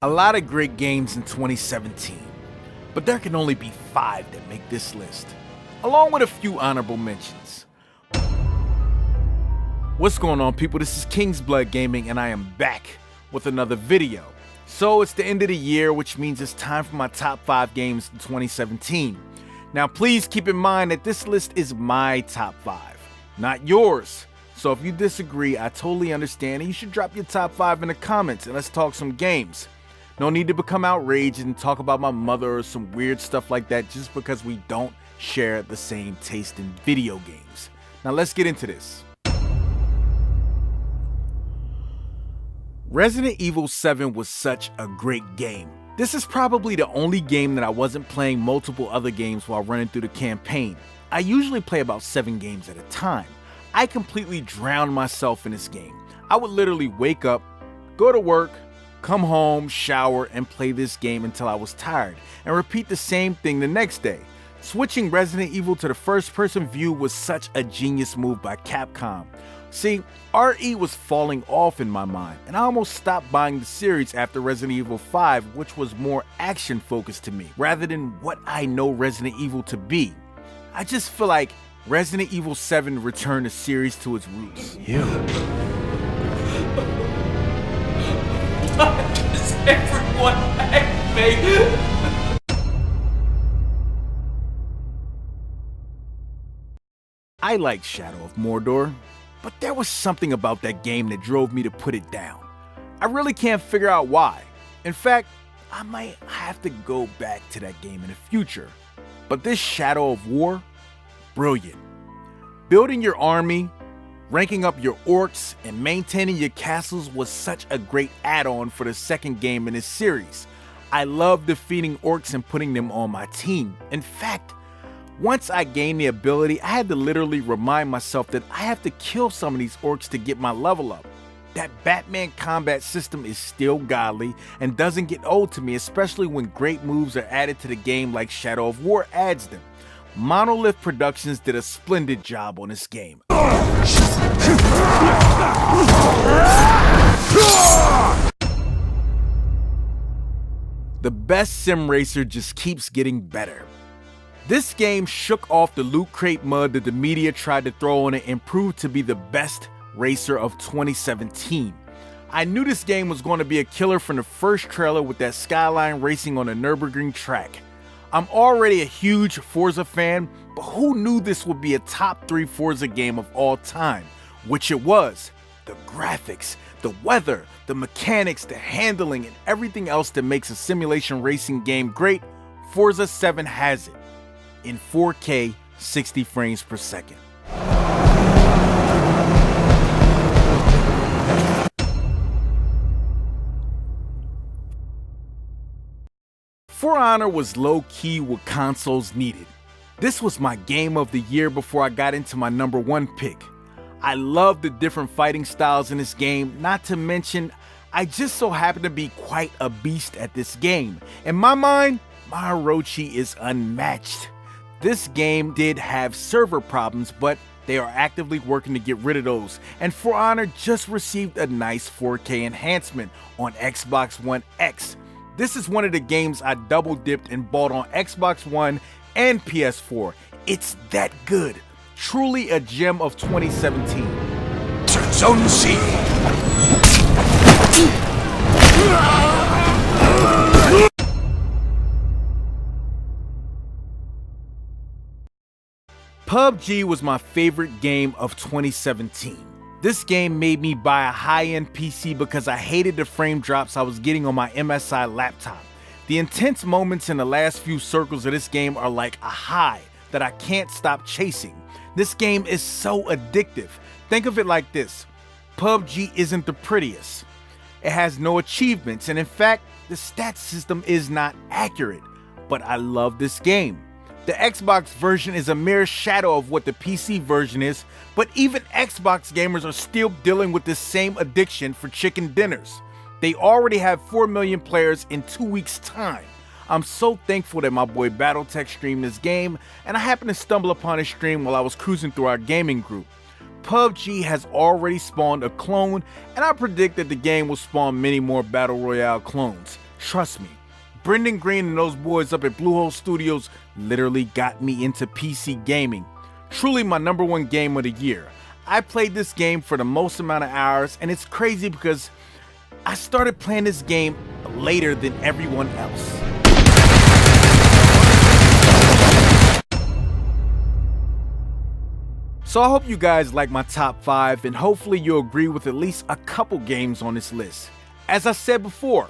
A lot of great games in 2017, but there can only be 5 that make this list, along with a few honorable mentions. What's going on, people? This is KingsBloodGaming and I am back with another video. So it's the end of the year, which means it's time for my top 5 games in 2017. Now please keep in mind that this list is my top 5, not yours. So if you disagree, I totally understand, and you should drop your top 5 in the comments and let's talk some games. No need to become outraged and talk about my mother or some weird stuff like that just because we don't share the same taste in video games. Now let's get into this. Resident Evil 7 was such a great game. This is probably the only game that I wasn't playing multiple other games while running through the campaign. I usually play about 7 games at a time. I completely drowned myself in this game. I would literally wake up, go to work, come home, shower, and play this game until I was tired, and repeat the same thing the next day. Switching Resident Evil to the first-person view was such a genius move by Capcom. See, RE was falling off in my mind, and I almost stopped buying the series after Resident Evil 5, which was more action-focused to me, rather than what I know Resident Evil to be. I just feel like Resident Evil 7 returned the series to its roots. Why does everyone hate me? I liked Shadow of Mordor, but there was something about that game that drove me to put it down. I really can't figure out why. In fact, I might have to go back to that game in the future. But this Shadow of War, brilliant. Building your army, ranking up your orcs, and maintaining your castles was such a great add-on for the second game in this series. I love defeating orcs and putting them on my team. In fact, once I gained the ability, I had to literally remind myself that I have to kill some of these orcs to get my level up. That Batman combat system is still godly and doesn't get old to me, especially when great moves are added to the game like Shadow of War adds them. Monolith Productions did a splendid job on this game. The best sim racer just keeps getting better. This game shook off the loot crate mud that the media tried to throw on it and proved to be the best racer of 2017. I knew this game was going to be a killer from the first trailer with that skyline racing on a Nürburgring track. I'm already a huge Forza fan, but who knew this would be a top 3 Forza game of all time? Which it was. The graphics, the weather, the mechanics, the handling, and everything else that makes a simulation racing game great, Forza 7 has it. In 4K, 60 frames per second. For Honor was low-key what consoles needed. This was my game of the year before I got into my number 1 pick. I love the different fighting styles in this game, not to mention, I just so happen to be quite a beast at this game. In my mind, my Orochi is unmatched. This game did have server problems, but they are actively working to get rid of those, and For Honor just received a nice 4K enhancement on Xbox One X. This is one of the games I double dipped and bought on Xbox One and PS4. It's that good. Truly a gem of 2017. PUBG was my favorite game of 2017. This game made me buy a high-end PC because I hated the frame drops I was getting on my MSI laptop. The intense moments in the last few circles of this game are like a high that I can't stop chasing. This game is so addictive. Think of it like this. PUBG isn't the prettiest. It has no achievements, and in fact, the stats system is not accurate. But I love this game. The Xbox version is a mere shadow of what the PC version is, but even Xbox gamers are still dealing with this same addiction for chicken dinners. They already have 4 million players in 2 weeks' time. I'm so thankful that my boy Battletech streamed this game, and I happened to stumble upon his stream while I was cruising through our gaming group. PUBG has already spawned a clone, and I predict that the game will spawn many more Battle Royale clones. Trust me, Brendan Green and those boys up at Bluehole Studios literally got me into PC gaming. Truly my #1 game of the year. I played this game for the most amount of hours, and it's crazy because I started playing this game later than everyone else. So I hope you guys like my top 5, and hopefully you'll agree with at least a couple games on this list. As I said before,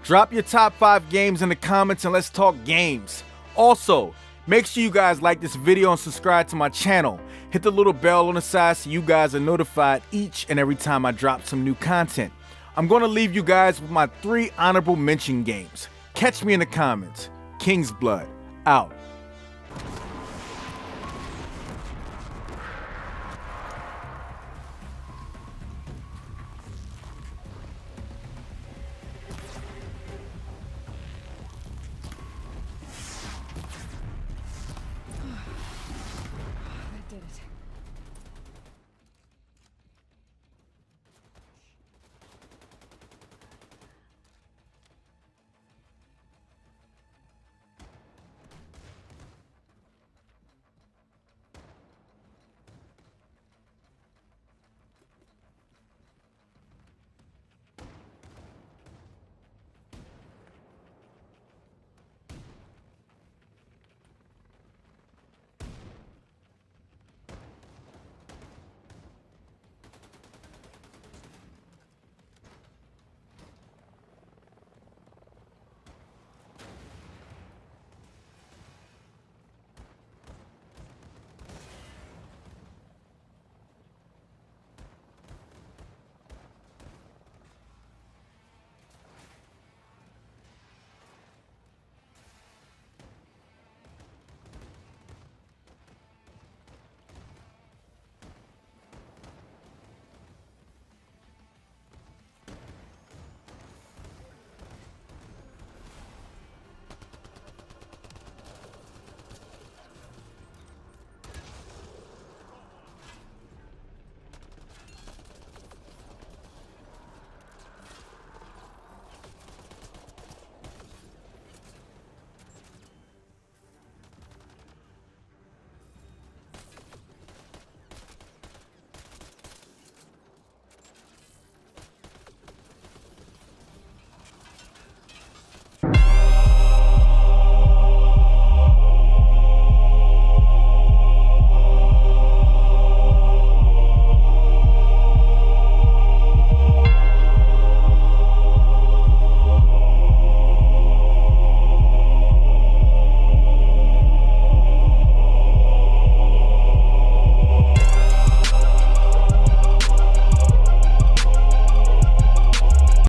drop your top 5 games in the comments and let's talk games. Also, make sure you guys like this video and subscribe to my channel. Hit the little bell on the side so you guys are notified each and every time I drop some new content. I'm going to leave you guys with my 3 honorable mention games. Catch me in the comments. KingsBlood, out.